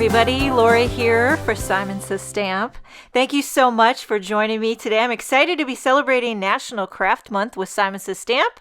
everybody, Laura here for Simon Says Stamp. Thank you so much for joining me today. I'm excited to be celebrating National Craft Month with Simon Says Stamp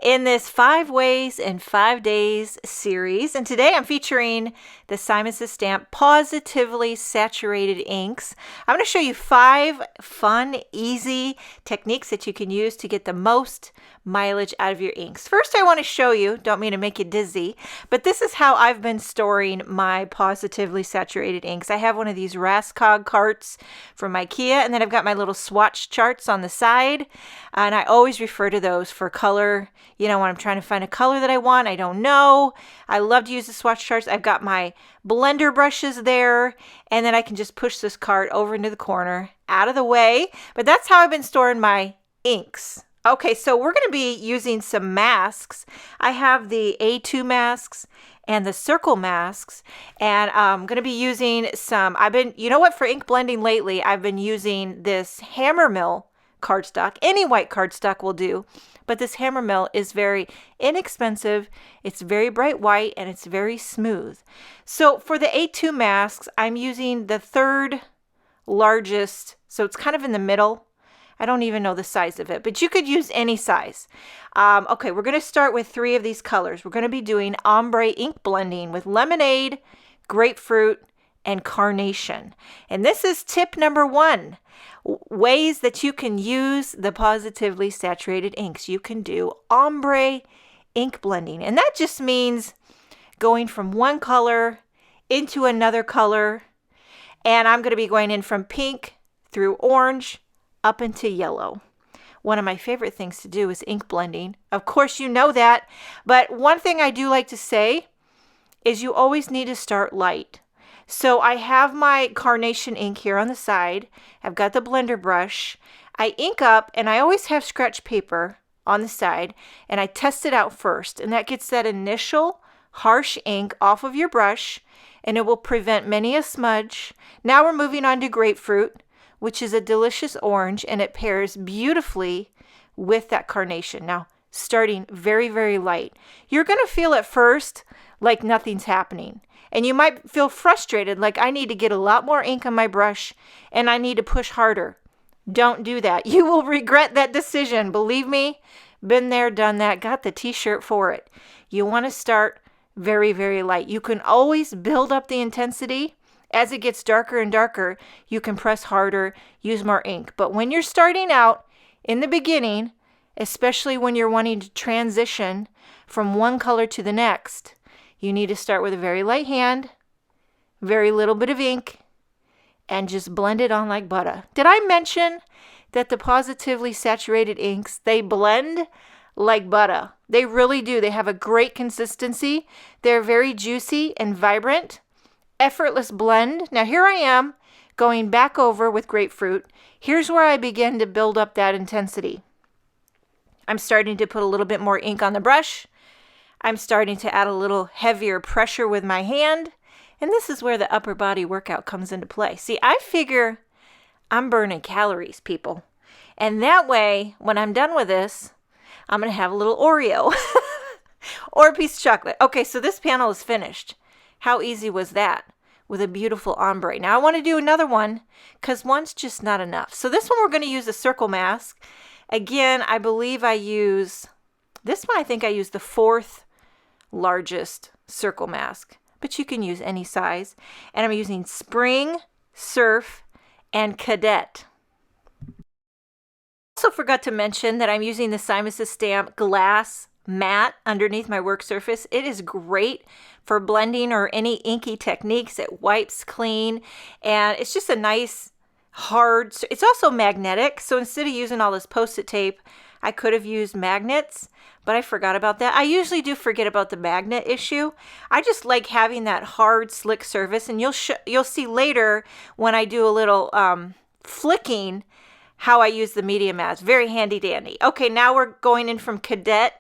in this 5 Ways in 5 Days series. And today I'm featuring the Simon Says Stamp Pawsitively Saturated Inks. I'm going to show you 5 fun, easy techniques that you can use to get the most mileage out of your inks. First, I want to show you, don't mean to make you dizzy, but this is how I've been storing my Pawsitively Saturated inks. I have one of these Rascog carts from IKEA, and then I've got my little swatch charts on the side, and I always refer to those for color. You know, when I'm trying to find a color that I want, I don't know. I love to use the swatch charts. I've got my blender brushes there, and then I can just push this cart over into the corner, out of the way. But that's how I've been storing my inks. Okay, so we're going to be using some masks. I have the A2 masks and the circle masks, and I'm going to be using some, you know what, for ink blending lately, I've been using this hammer mill cardstock. Any white cardstock will do, but this hammer mill is very inexpensive, it's very bright white, and it's very smooth. So for the A2 masks, I'm using the 3rd largest, so it's kind of in the middle. I don't even know the size of it, but you could use any size. Okay, we're going to start with 3 of these colors. We're going to be doing Ombre Ink Blending with Lemonade, Grapefruit, and Carnation. And this is tip number 1. Ways that you can use the Pawsitively Saturated inks. You can do Ombre Ink Blending. And that just means going from one color into another color. And I'm going to be going in from pink through orange, up into yellow. One of my favorite things to do is ink blending. Of course, you know that, but one thing I do like to say is you always need to start light. So I have my Carnation ink here on the side. I've got the blender brush. I ink up, and I always have scratch paper on the side, and I test it out first, and that gets that initial harsh ink off of your brush, and it will prevent many a smudge. Now we're moving on to Grapefruit, which is a delicious orange, and it pairs beautifully with that Carnation. Now, starting very, very light. You're going to feel at first like nothing's happening, and you might feel frustrated, like I need to get a lot more ink on my brush, and I need to push harder. Don't do that. You will regret that decision. Believe me, been there, done that, got the t-shirt for it. You want to start very, very light. You can always build up the intensity. As it gets darker and darker, you can press harder, use more ink. But when you're starting out in the beginning, especially when you're wanting to transition from one color to the next, you need to start with a very light hand, very little bit of ink, and just blend it on like butter. Did I mention that the Pawsitively Saturated inks, they blend like butter? They really do. They have a great consistency. They're very juicy and vibrant. Effortless blend. Now here I am going back over with Grapefruit. Here's where I begin to build up that intensity. I'm starting to put a little bit more ink on the brush. I'm starting to add a little heavier pressure with my hand. And this is where the upper body workout comes into play. See, I figure I'm burning calories, people. And that way, when I'm done with this, I'm going to have a little Oreo or a piece of chocolate. Okay, so this panel is finished. How easy was that with a beautiful ombre? Now I want to do another one because one's just not enough. So this one we're going to use a circle mask. Again, I believe I use, this one I think I use the 4th largest circle mask, but you can use any size. And I'm using Spring, Surf, and Cadette. Also forgot to mention that I'm using the Simon Says Stamp glass matte underneath my work surface. It is great for blending or any inky techniques. It wipes clean, and it's just a nice hard, it's also magnetic. So instead of using all this Post-it tape, I could have used magnets, but I forgot about that. I usually do forget about the magnet issue. I just like having that hard, slick surface, and you'll see later when I do a little flicking how I use the media mats. Very handy dandy. Okay, now we're going in from Cadette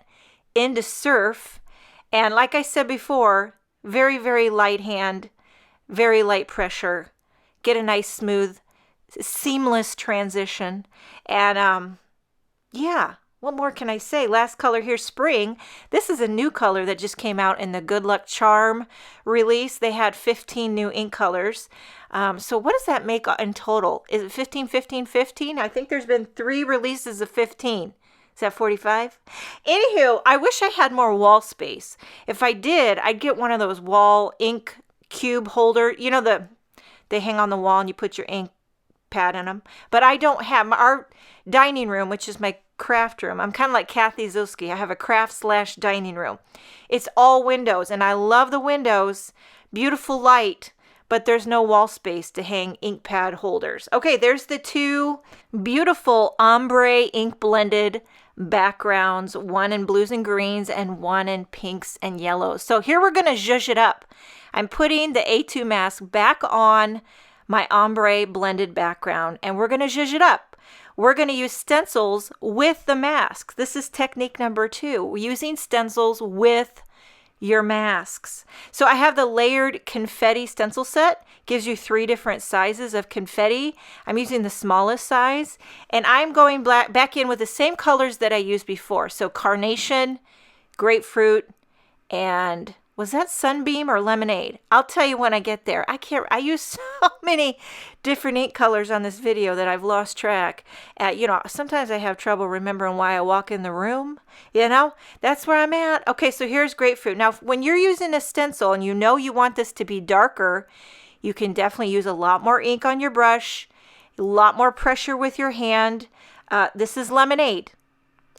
into Surf, and like I said before, very, very light hand, very light pressure. Get a nice smooth, seamless transition, and yeah, what more can I say? Last color here, Spring. This is a new color that just came out in the Good Luck Charm release. They had 15 new ink colors. So what does that make in total? Is it 15, 15, 15? I think there's been 3 releases of 15. Is that 45? Anywho, I wish I had more wall space. If I did, I'd get one of those wall ink cube holder. You know, they hang on the wall and you put your ink pad in them. But I don't have our dining room, which is my craft room. I'm kind of like Kathy Zilski. I have a craft/dining room. It's all windows, and I love the windows. Beautiful light, but there's no wall space to hang ink pad holders. Okay, there's the 2 beautiful ombre ink blended backgrounds, one in blues and greens and one in pinks and yellows. So here we're going to zhuzh it up. I'm putting the A2 mask back on my ombre blended background, and we're going to zhuzh it up. We're going to use stencils with the mask. This is technique number 2, using stencils with your masks. So I have the layered confetti stencil set. Gives you 3 different sizes of confetti. I'm using the smallest size, and I'm going back in with the same colors that I used before. So Carnation, Grapefruit, and was that Sunbeam or Lemonade? I'll tell you when I get there. I use so many different ink colors on this video that I've lost track. Sometimes I have trouble remembering why I walk in the room. That's where I'm at. Okay, so here's Grapefruit. Now, when you're using a stencil and you know you want this to be darker, you can definitely use a lot more ink on your brush, a lot more pressure with your hand. This is Lemonade,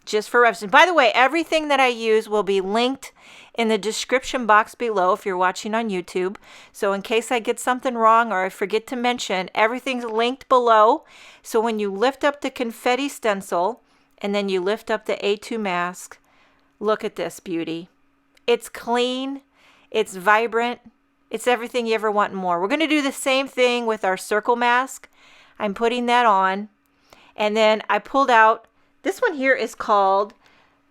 just for reference. By the way, everything that I use will be linked in the description box below if you're watching on YouTube. So in case I get something wrong or I forget to mention, everything's linked below. So when you lift up the confetti stencil and then you lift up the A2 mask, look at this beauty. It's clean, it's vibrant, it's everything you ever want and more. We're going to do the same thing with our circle mask. I'm putting that on, and then I pulled out, this one here is called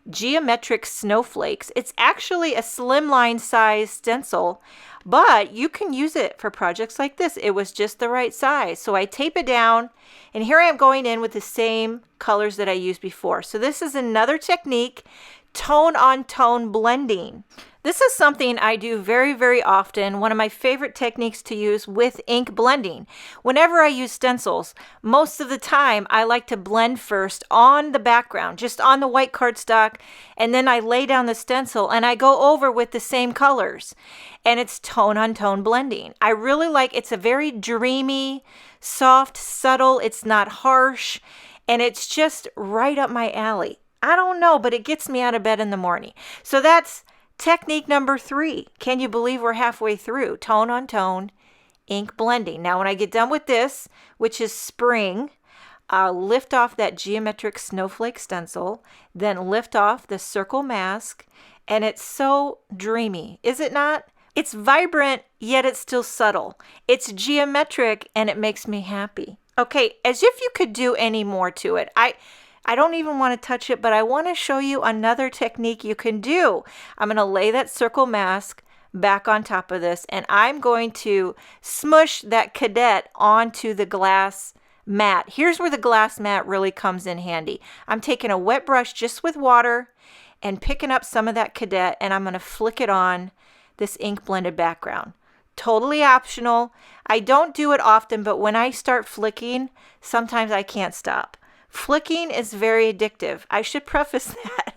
Geometric Snowflakes. It's actually a slimline size stencil, but you can use it for projects like this. It was just the right size. So I tape it down, and here I am going in with the same colors that I used before. So this is another technique, tone on tone blending. This is something I do very, very often. One of my favorite techniques to use with ink blending. Whenever I use stencils, most of the time I like to blend first on the background, just on the white cardstock, and then I lay down the stencil and I go over with the same colors. And it's tone on tone blending. I really like, it's a very dreamy, soft, subtle, it's not harsh, and it's just right up my alley. I don't know, but it gets me out of bed in the morning. So that's technique number 3. Can you believe we're halfway through? Tone on tone ink blending. Now, when I get done with this, which is Spring, I'll lift off that Geometric Snowflake stencil, then lift off the circle mask, and it's so dreamy, is it not? It's vibrant, yet it's still subtle. It's geometric, and it makes me happy. Okay, as if you could do any more to it. I don't even want to touch it, but I want to show you another technique you can do. I'm going to lay that circle mask back on top of this, and I'm going to smush that CADETTE onto the glass mat. Here's where the glass mat really comes in handy. I'm taking a wet brush just with water and picking up some of that CADETTE, and I'm going to flick it on this ink blended background. Totally optional. I don't do it often, but when I start flicking, sometimes I can't stop. Flicking is very addictive. I should preface that.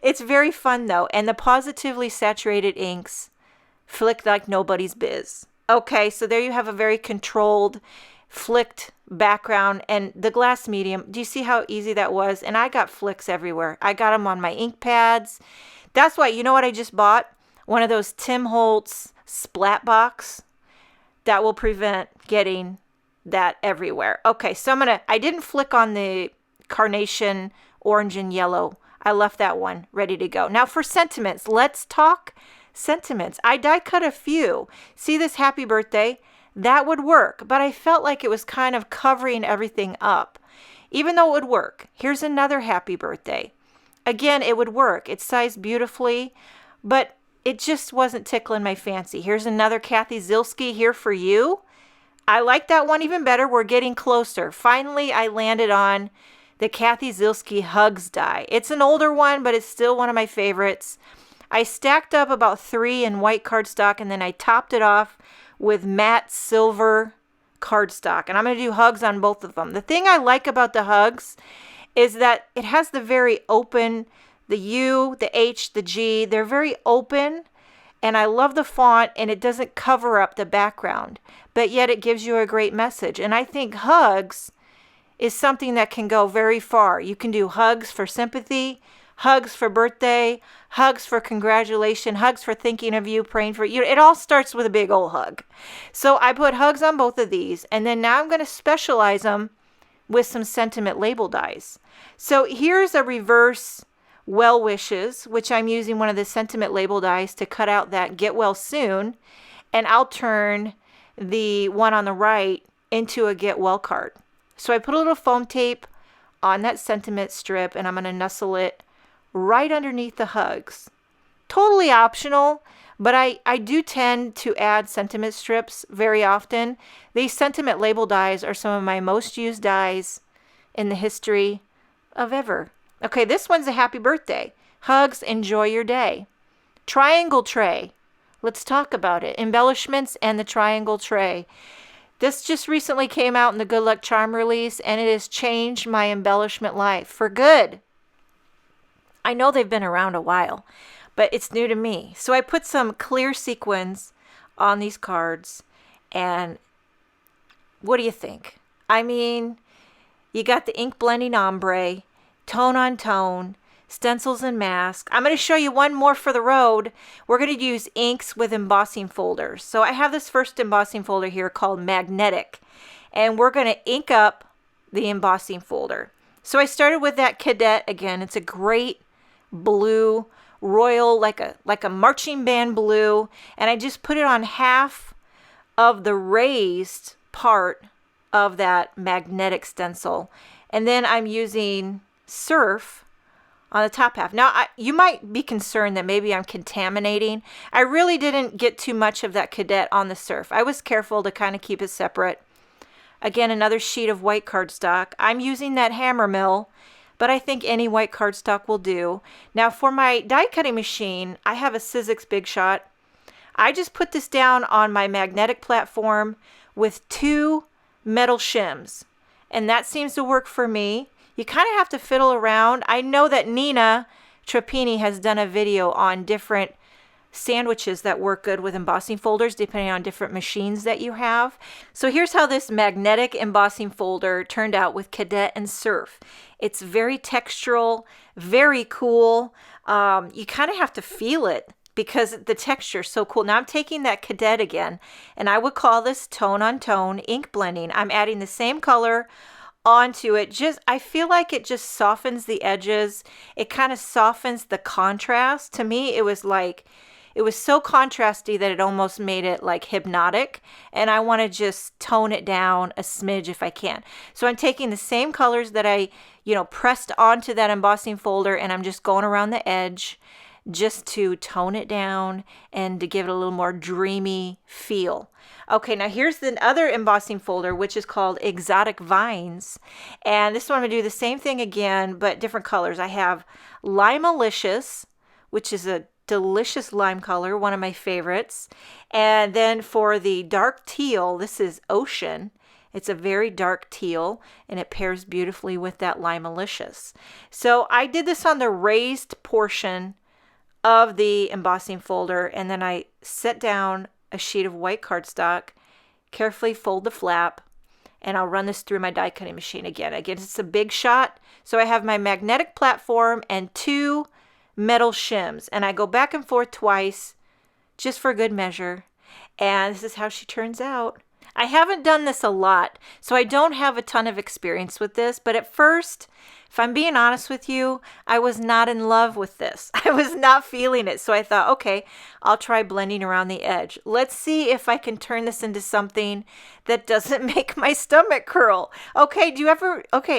It's very fun though, and the Pawsitively Saturated Inks flick like nobody's biz. Okay, so there you have a very controlled, flicked background, and the glass medium. Do you see how easy that was? And I got flicks everywhere. I got them on my ink pads. That's why, you know what I just bought? One of those Tim Holtz splat box that will prevent getting that everywhere. Okay, so I didn't flick on the Carnation, orange, and yellow. I left that one ready to go. Now for sentiments, let's talk sentiments. I die cut a few. See this happy birthday? That would work, but I felt like it was kind of covering everything up. Even though it would work. Here's another happy birthday. Again, it would work. It's sized beautifully, but it just wasn't tickling my fancy. Here's another Kathy Zilski, Here for You. I like that one even better. We're getting closer. Finally, I landed on the Kathy Zielske Hugs die. It's an older one, but it's still one of my favorites. I stacked up about 3 in white cardstock, and then I topped it off with matte silver cardstock. And I'm going to do hugs on both of them. The thing I like about the hugs is that it has the very open, the U, the H, the G. They're very open, and I love the font, and it doesn't cover up the background, but yet it gives you a great message. And I think hugs is something that can go very far. You can do hugs for sympathy, hugs for birthday, hugs for congratulations, hugs for thinking of you, praying for you. It all starts with a big old hug. So I put hugs on both of these, and then now I'm going to specialize them with some sentiment label dies. So here's a reverse well wishes, which I'm using one of the sentiment label dies to cut out that get well soon, and I'll turn the one on the right into a get well card. So I put a little foam tape on that sentiment strip, and I'm going to nestle it right underneath the hugs. Totally optional, but I do tend to add sentiment strips very often. These sentiment label dies are some of my most used dies in the history of ever. Okay, this one's a happy birthday. Hugs, enjoy your day. Triangle tray. Let's talk about it. Embellishments and the triangle tray. This just recently came out in the Good Luck Charm release, and it has changed my embellishment life for good. I know they've been around a while, but it's new to me. So I put some clear sequins on these cards, and what do you think? I mean, you got the ink blending ombre, tone on tone, stencils and mask. I'm going to show you one more for the road. We're going to use inks with embossing folders. So I have this first embossing folder here called Magnetic, and we're going to ink up the embossing folder. So I started with that Cadette again. It's a great blue, royal, like a marching band blue, and I just put it on half of the raised part of that magnetic stencil, and then I'm using Surf on the top half. Now, you might be concerned that maybe I'm contaminating. I really didn't get too much of that Cadette on the Surf. I was careful to kind of keep it separate. Again, another sheet of white cardstock. I'm using that hammer mill, but I think any white cardstock will do. Now, for my die cutting machine, I have a Sizzix Big Shot. I just put this down on my magnetic platform with 2 metal shims, and that seems to work for me. You kind of have to fiddle around. I know that Nina Trappini has done a video on different sandwiches that work good with embossing folders depending on different machines that you have. So here's how this magnetic embossing folder turned out with Cadette and Surf. It's very textural, very cool. You kind of have to feel it because the texture is so cool. Now I'm taking that Cadette again, and I would call this tone on tone ink blending. I'm adding the same color onto it. I feel like it just softens the edges. It kind of softens the contrast. To me, it was so contrasty that it almost made it like hypnotic, and I want to just tone it down a smidge if I can. So I'm taking the same colors that I, pressed onto that embossing folder, and I'm just going around the edge just to tone it down and to give it a little more dreamy feel. Okay, now here's the other embossing folder, which is called Exotic Vines. And this one I'm going to do the same thing again, but different colors. I have LIMELICIOUS, which is a delicious lime color, one of my favorites. And then for the dark teal, this is Ocean. It's a very dark teal, and it pairs beautifully with that LIMELICIOUS. So I did this on the raised portion of the embossing folder, and then I set down a sheet of white cardstock, carefully fold the flap, and I'll run this through my die cutting machine again. Again, it's a Big Shot. So I have my magnetic platform and 2 metal shims, and I go back and forth twice just for good measure. And this is how she turns out. I haven't done this a lot, so I don't have a ton of experience with this, but at first, if I'm being honest with you, I was not in love with this. I was not feeling it, so I thought, okay, I'll try blending around the edge. Let's see if I can turn this into something that doesn't make my stomach curl. Okay,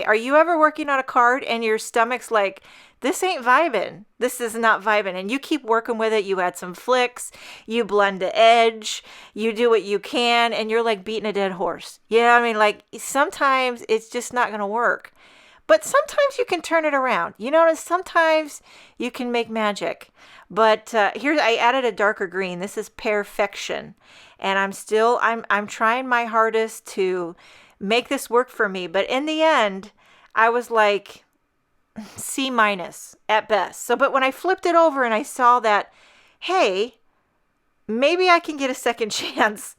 are you ever working on a card and your stomach's like, this ain't vibing. This is not vibing. And you keep working with it. You add some flicks. You blend the edge. You do what you can. And you're like beating a dead horse. Yeah, I mean, like sometimes it's just not going to work. But sometimes you can turn it around. You notice sometimes you can make magic. But here I added a darker green. This is Perfection. And I'm trying my hardest to make this work for me. But in the end, I was like C- at best. So, but when I flipped it over and I saw that, hey, maybe I can get a second chance,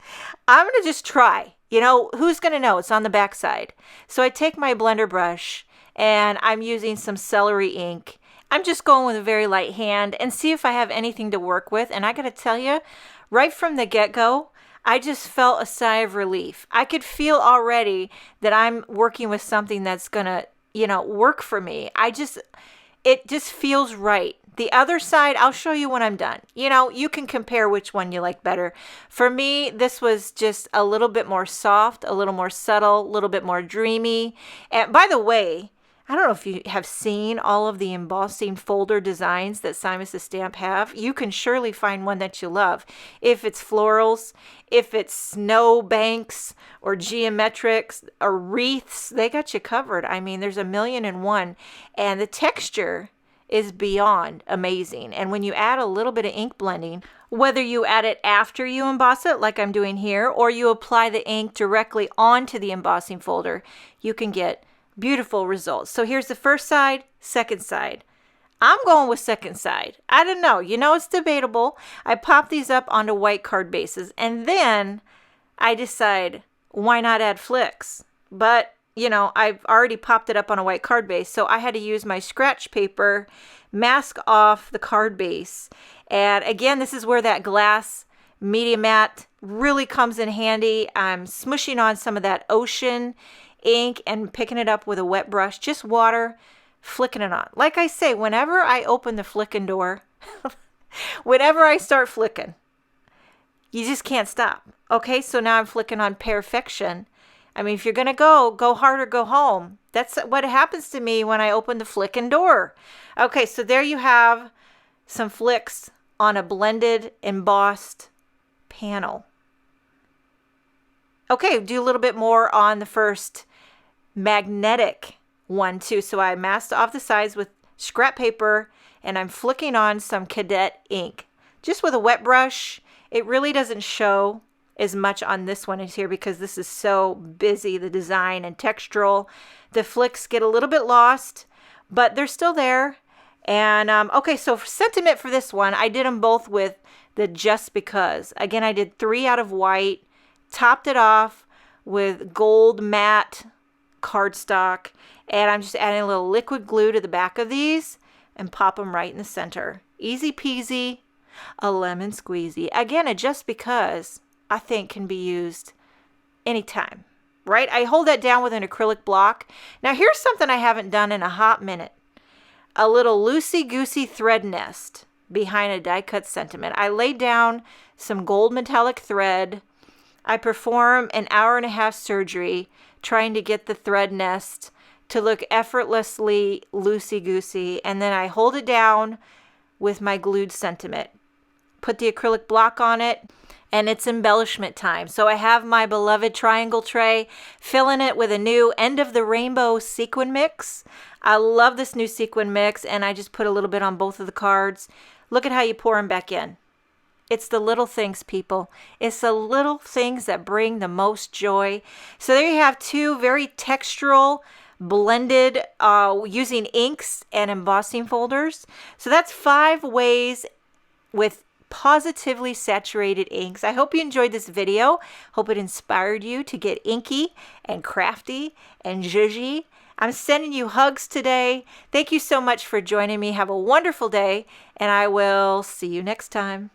I'm going to just try. You know, who's going to know? It's on the back side. So I take my blender brush and I'm using some CELERY ink. I'm just going with a very light hand and see if I have anything to work with. And I got to tell you, right from the get-go, I just felt a sigh of relief. I could feel already that I'm working with something that's going to, you know, work for me. It just feels right. The other side, I'll show you when I'm done. You know, you can compare which one you like better. For me, this was just a little bit more soft, a little more subtle, a little bit more dreamy. And by the way, I don't know if you have seen all of the embossing folder designs that Simon Says Stamp have. You can surely find one that you love. If it's florals, if it's snow banks or geometrics or wreaths, they got you covered. I mean, there's 1,000,001. And the texture is beyond amazing. And when you add a little bit of ink blending, whether you add it after you emboss it, like I'm doing here, or you apply the ink directly onto the embossing folder, you can get beautiful results. So here's the first side, second side. I'm going with second side. I don't know. You know, it's debatable. I pop these up onto white card bases, and then I decide, why not add flicks? But you know, I've already popped it up on a white card base, so I had to use my scratch paper, mask off the card base. And again, this is where that glass media mat really comes in handy. I'm smushing on some of that ocean ink and picking it up with a wet brush, just water, flicking it on. Like I say, whenever I open the flicking door, whenever I start flicking, you just can't stop. Okay, so now I'm flicking on Perfection. I mean, if you're going to go hard or go home. That's what happens to me when I open the flicking door. Okay, so there you have some flicks on a blended, embossed panel. Okay, do a little bit more on the first magnetic one too. So I masked off the sides with scrap paper and I'm flicking on some CADETTE ink. Just with a wet brush. It really doesn't show as much on this one as here because this is so busy, the design and textural. The flicks get a little bit lost, but they're still there. And okay, so sentiment for this one, I did them both with the Just Because. Again, I did 3 out of white, topped it off with gold matte cardstock, and I'm just adding a little liquid glue to the back of these and pop them right in the center. Easy peasy, a lemon squeezy. Again, a Just Because I think can be used anytime, right? I hold that down with an acrylic block. Now here's something I haven't done in a hot minute. A little loosey-goosey thread nest behind a die cut sentiment. I laid down some gold metallic thread. I perform an 1.5-hour surgery trying to get the thread nest to look effortlessly loosey-goosey, and then I hold it down with my glued sentiment. Put the acrylic block on it, and it's embellishment time. So I have my beloved triangle tray, filling it with a new End of the Rainbow sequin mix. I love this new sequin mix, and I just put a little bit on both of the cards. Look at how you pour them back in. It's the little things, people. It's the little things that bring the most joy. So there you have 2 very textural, blended, using inks and embossing folders. So that's 5 ways with Pawsitively Saturated Inks. I hope you enjoyed this video. Hope it inspired you to get inky and crafty and zhuzhy. I'm sending you hugs today. Thank you so much for joining me. Have a wonderful day, and I will see you next time.